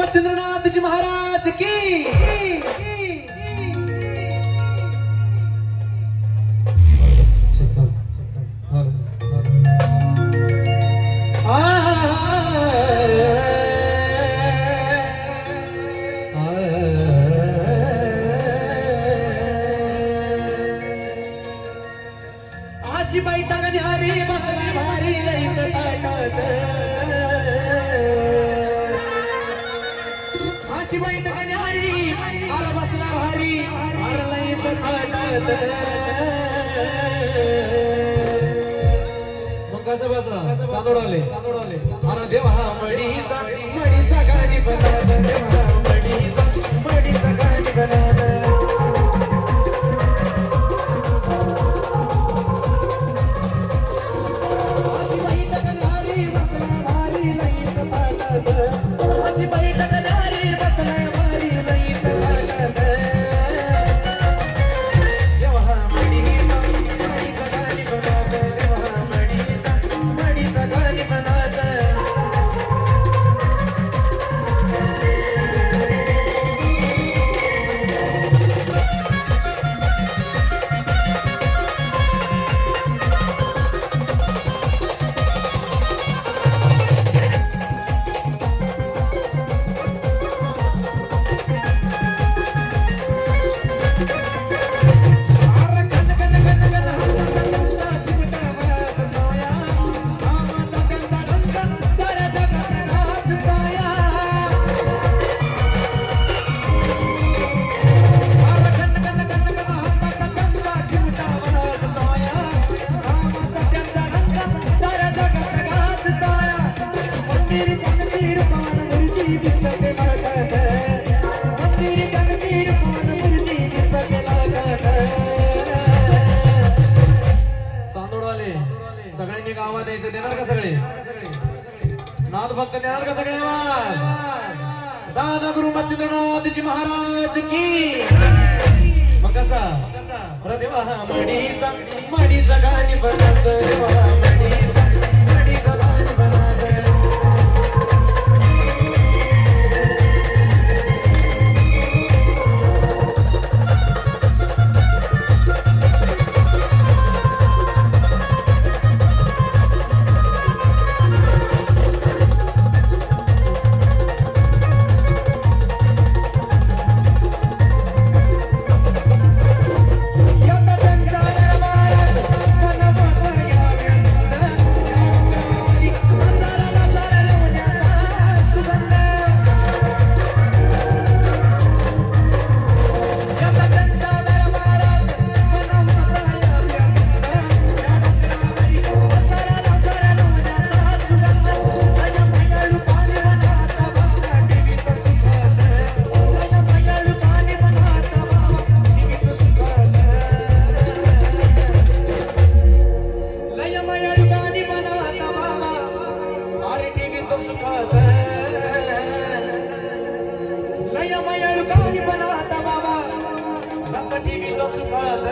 मच्छिंद्रनाथ जी महाराज की। आशी बैठक न्यारी बसला भारी लईच ताटात, आशी बैठक न्यारी आर बसला भारी आर लईच ताटात। मग कसं बसला सादोडवले अरे देवा मडीचा गाणी बनाद, देवा मडीचा गाणी बनाद। सगळ्यांनी गावात द्यायचं देणार का सगळे? नाद भक्त देणार का सगळे? आवाज दादा गुरु मच्छिंद्रनाथ जी महाराज की। मग कसा देवा मडीचा गाणी बनत, देवा मडीचा गाणी बनत। लय मयाळू गाणी बनाता बाबा, जसं टीव्ही तो सुखात।